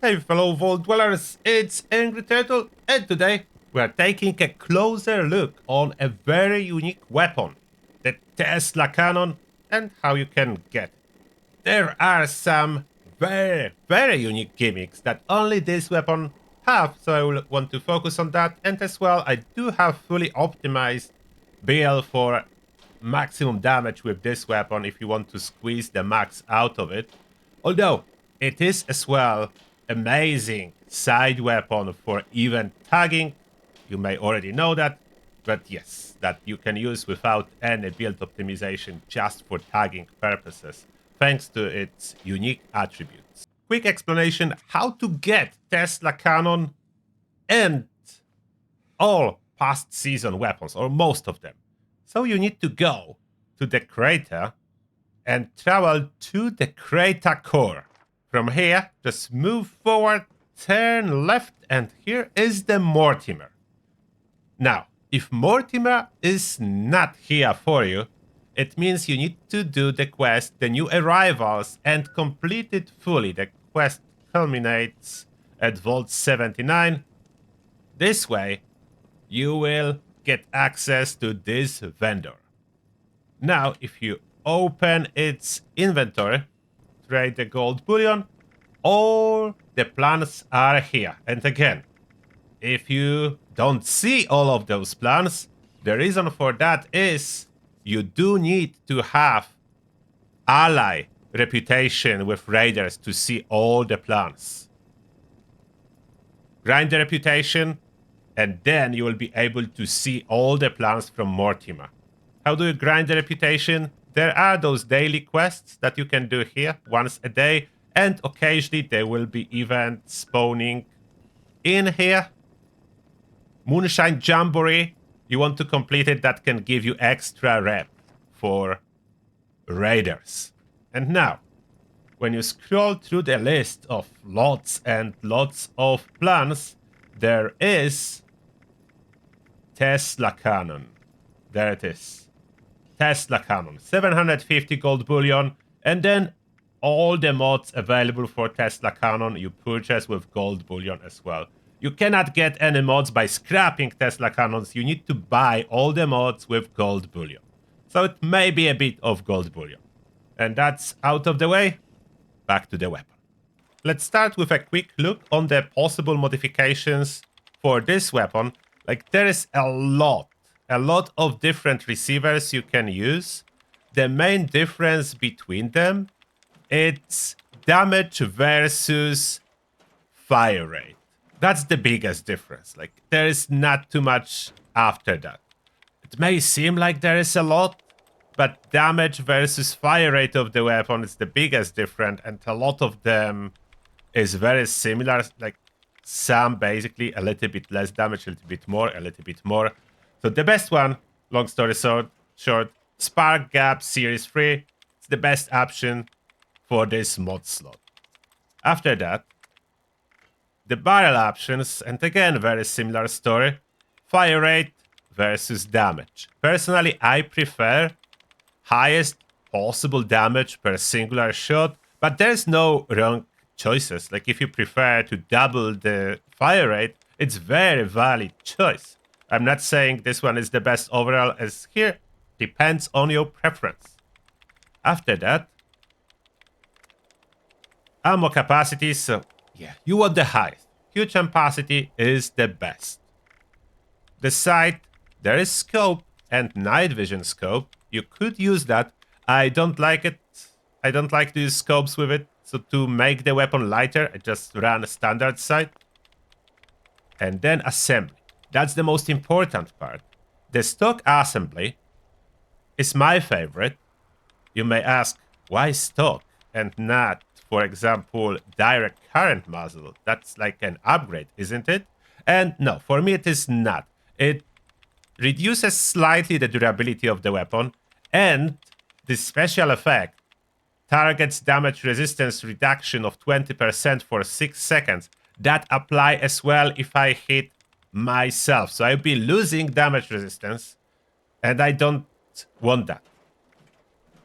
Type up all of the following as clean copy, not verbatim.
Hey fellow Vault Dwellers, it's Angry Turtle, and today we're taking a closer look on a very unique weapon, the Tesla Cannon, and how you can get it. There are some very unique gimmicks that only this weapon have, so I will want to focus on that, and as well I do have fully optimized BL for maximum damage with this weapon if you want to squeeze the max out of it. Although it is as well amazing side weapon for event tagging. You may already know that, but yes, that you can use without any build optimization just for tagging purposes, thanks to its unique attributes. Quick explanation how to get Tesla Cannon and all past season weapons, or most of them. So you need to go to the crater and travel to the crater core. From here, just move forward, turn left, and here is the Mortimer. Now, if Mortimer is not here for you, it means you need to do the quest, the new arrivals, and complete it fully. The quest culminates at Vault 79. This way, you will get access to this vendor. Now, if you open its inventory, trade the gold bullion, all the plans are here. And again, if you don't see all of those plans, the reason for that is you do need to have ally reputation with raiders to see all the plans. Grind the reputation, and then you will be able to see all the plans from Mortimer. How do you grind the reputation? There are those daily quests that you can do here once a day, and occasionally there will be events spawning in here. Moonshine Jamboree, you want to complete it, that can give you extra rep for raiders. And now, when you scroll through the list of lots and lots of plans, there is Tesla Cannon. There it is. Tesla Cannon. 750 gold bullion. And then all the mods available for Tesla Cannon you purchase with gold bullion as well. You cannot get any mods by scrapping Tesla Cannons. You need to buy all the mods with gold bullion. So it may be a bit of gold bullion. And that's out of the way. Back to the weapon. Let's start with a quick look on the possible modifications for this weapon. Like, there is a lot of different receivers you can use. The main difference between them, it's damage versus fire rate. That's the biggest difference. Like, there is not too much after that. It may seem like there is a lot, but damage versus fire rate of the weapon is the biggest difference, and a lot of them is very similar. Like, some basically a little bit less damage, a little bit more, a little bit more. So the best one, long story short, Spark Gap Series 3. It's the best option for this mod slot. After that, the barrel options, and again, very similar story. Fire rate versus damage. Personally, I prefer highest possible damage per singular shot, but there's no wrong choices. Like, if you prefer to double the fire rate, it's very valid choice. I'm not saying this one is the best overall, as here depends on your preference. After that, ammo capacity. So yeah, you want the highest. Huge capacity is the best. The sight, there is scope and night vision scope. You could use that. I don't like it. I don't like to use scopes with it. So to make the weapon lighter, I just run a standard sight. And then assembly. That's the most important part. The stock assembly is my favorite. You may ask, why stock and not, for example, direct current muzzle? That's like an upgrade, isn't it? And no, for me it is not. It reduces slightly the durability of the weapon, and the special effect targets damage resistance reduction of 20% for 6 seconds. That apply as well if I hit myself. So I'll be losing damage resistance, and I don't want that.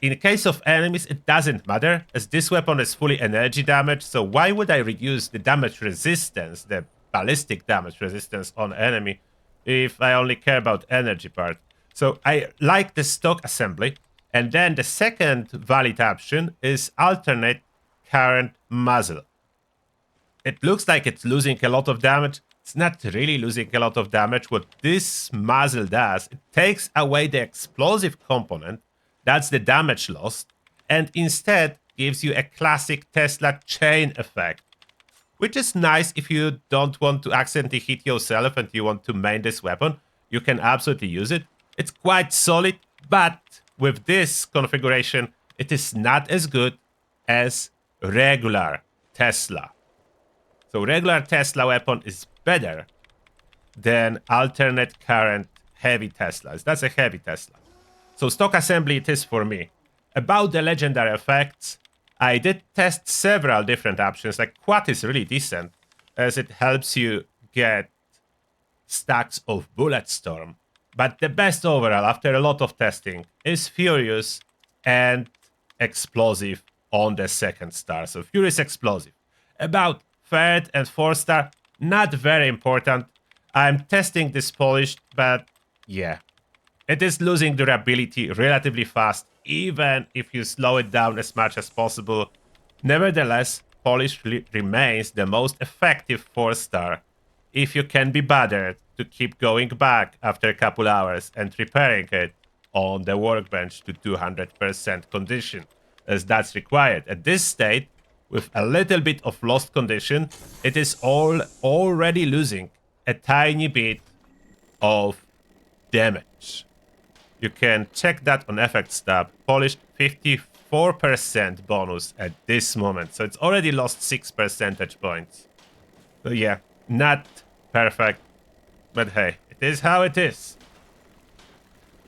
In case of enemies, it doesn't matter, as this weapon is fully energy damage, so why would I reduce the damage resistance, the ballistic damage resistance on enemy, if I only care about energy part? So I like the stock assembly, and then the second valid option is alternate current muzzle. It looks like it's losing a lot of damage. It's not really losing a lot of damage. What this muzzle does, it takes away the explosive component, that's the damage lost, and instead gives you a classic Tesla chain effect, which is nice if you don't want to accidentally hit yourself and you want to main this weapon. You can absolutely use it. It's quite solid, but with this configuration, it is not as good as regular Tesla. So regular Tesla weapon is better than alternate current heavy Teslas. That's a heavy Tesla. So stock assembly it is for me. About the legendary effects, I did test several different options. Like quad is really decent, as it helps you get stacks of bullet storm. But the best overall, after a lot of testing, is Furious and Explosive on the second star. So Furious Explosive. About third and fourth star, not very important. I'm testing this polished, but yeah. It is losing durability relatively fast, even if you slow it down as much as possible. Nevertheless, polished remains the most effective 4-star if you can be bothered to keep going back after a couple hours and repairing it on the workbench to 200% condition, as that's required. At this state, with a little bit of lost condition, it is already losing a tiny bit of damage. You can check that on effects tab. Polished 54% bonus at this moment. So it's already lost 6 percentage points. So yeah, not perfect. But hey, it is how it is.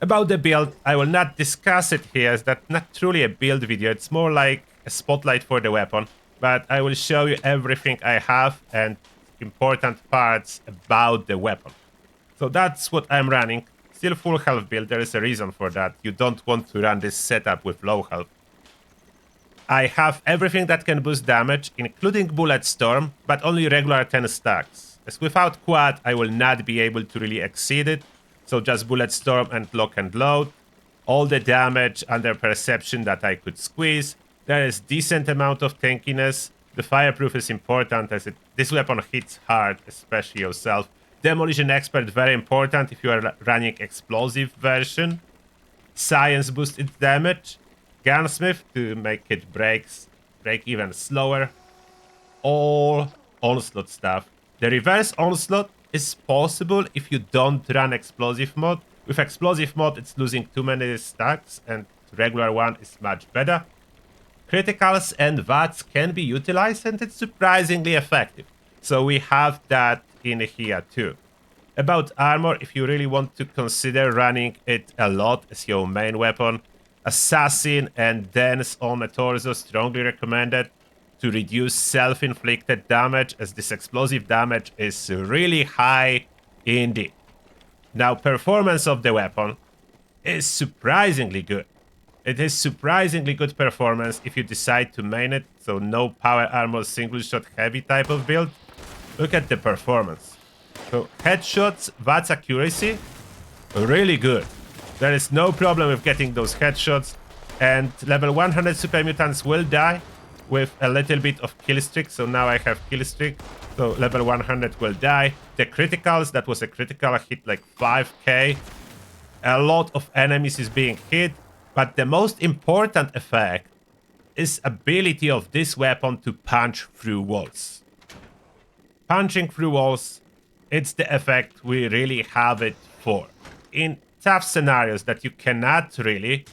About the build, I will not discuss it here, as that's not truly a build video. It's more like a spotlight for the weapon. But I will show you everything I have and important parts about the weapon. So that's what I'm running. Still full health build, there is a reason for that. You don't want to run this setup with low health. I have everything that can boost damage, including Bullet Storm, but only regular 10 stacks. As without quad, I will not be able to really exceed it. So just Bullet Storm and Lock and Load. All the damage under Perception that I could squeeze. There is decent amount of tankiness. The fireproof is important, as this weapon hits hard, especially yourself. Demolition Expert, very important if you are running explosive version. Science boosts its damage. Gunsmith to make it break even slower. All onslaught stuff. The reverse onslaught is possible if you don't run explosive mode. With explosive mode, it's losing too many stacks, and regular one is much better. Criticals and VATs can be utilized, and it's surprisingly effective. So we have that in here too. About armor, if you really want to consider running it a lot as your main weapon, Assassin and Dense on a torso strongly recommended to reduce self-inflicted damage, as this explosive damage is really high indeed. Now, performance of the weapon is surprisingly good. It is surprisingly good performance if you decide to main it, so no power armor single shot heavy type of build. Look at the performance. So headshots, VATS accuracy, really good. There is no problem with getting those headshots, and level 100 super mutants will die with a little bit of kill streak. So now I have kill streak, so level 100 will die. The criticals, that was a critical, I hit like 5k. A lot of enemies is being hit, but the most important effect is ability of this weapon to punch through walls. Punching through walls, it's the effect we really have it for. In tough scenarios that you cannot really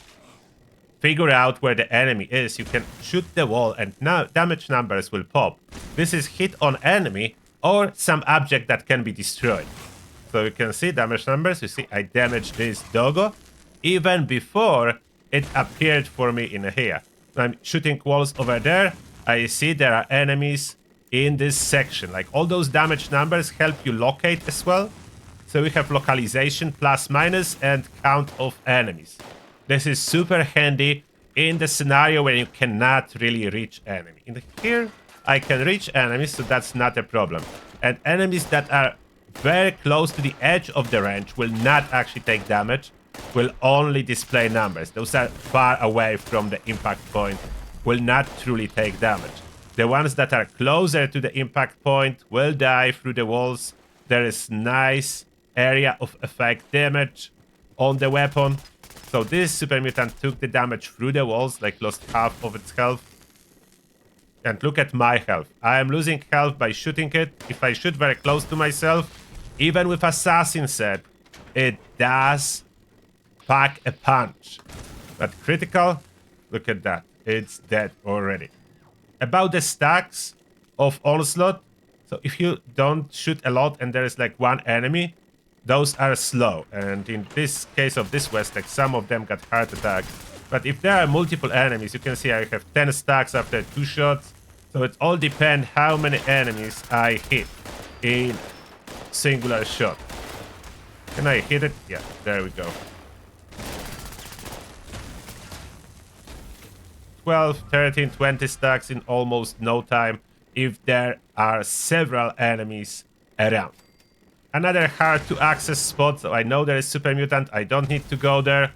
figure out where the enemy is, you can shoot the wall and now damage numbers will pop. This is hit on enemy or some object that can be destroyed. So you can see damage numbers. You see I damaged this doggo even before it appeared for me in here. I'm shooting walls over there. I see there are enemies in this section. Like all those damage numbers help you locate as well. So we have localization, plus minus, and count of enemies. This is super handy in the scenario where you cannot really reach enemy. In here, I can reach enemies, so that's not a problem. And enemies that are very close to the edge of the range will not actually take damage, will only display numbers. Those are far away from the impact point will not truly take damage. The ones that are closer to the impact point will die through the walls. There is nice area of effect damage on the weapon. So this super mutant took the damage through the walls, like lost half of its health. And look at my health. I am losing health by shooting it. If I shoot very close to myself, even with Assassin set, it does pack a punch. But critical, look at that. It's dead already. About the stacks of Onslaught, so if you don't shoot a lot and there is like one enemy, those are slow. And in this case of this West, like some of them got heart attack. But if there are multiple enemies, you can see I have 10 stacks after 2 shots. So it all depends how many enemies I hit in singular shot. Can I hit it? Yeah, there we go. 12, 13, 20 stacks in almost no time if there are several enemies around. Another hard to access spot, so I know there is super mutant, I don't need to go there.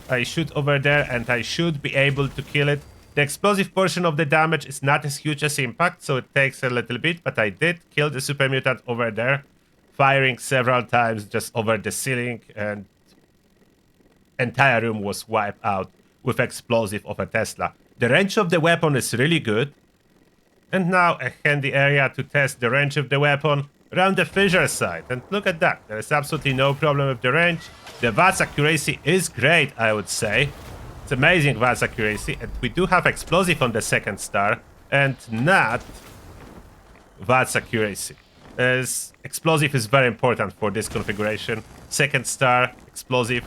I shoot over there and I should be able to kill it. The explosive portion of the damage is not as huge as impact, so it takes a little bit, but I did kill the super mutant over there, firing several times just over the ceiling, and entire room was wiped out with explosive of a Tesla. The range of the weapon is really good. And now a handy area to test the range of the weapon around the fissure side. And look at that, there is absolutely no problem with the range. The VATS accuracy is great, I would say. It's amazing VATS accuracy, and we do have explosive on the second star and not VATS accuracy. As explosive is very important for this configuration. Second star, explosive,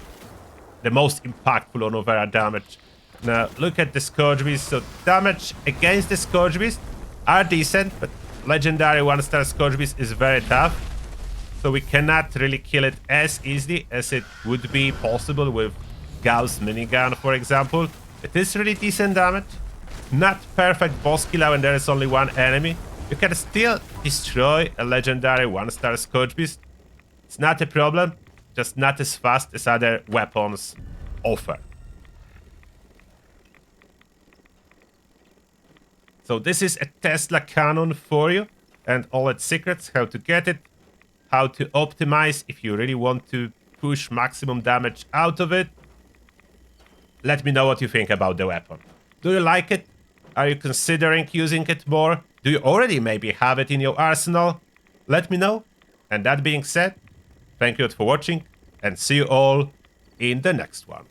the most impactful on overall damage. Now look at the Scourge Beast. So damage against the Scourge Beast are decent, but legendary 1-star Scourge Beast is very tough. So we cannot really kill it as easily as it would be possible with Gauss minigun, for example. It is really decent damage. Not perfect boss killer when there is only one enemy. You can still destroy a legendary 1-star Scourge Beast. It's not a problem, just not as fast as other weapons offer. So this is a Tesla cannon for you and all its secrets, how to get it, how to optimize if you really want to push maximum damage out of it. Let me know what you think about the weapon. Do you like it? Are you considering using it more? Do you already maybe have it in your arsenal? Let me know. And that being said, thank you for watching and see you all in the next one.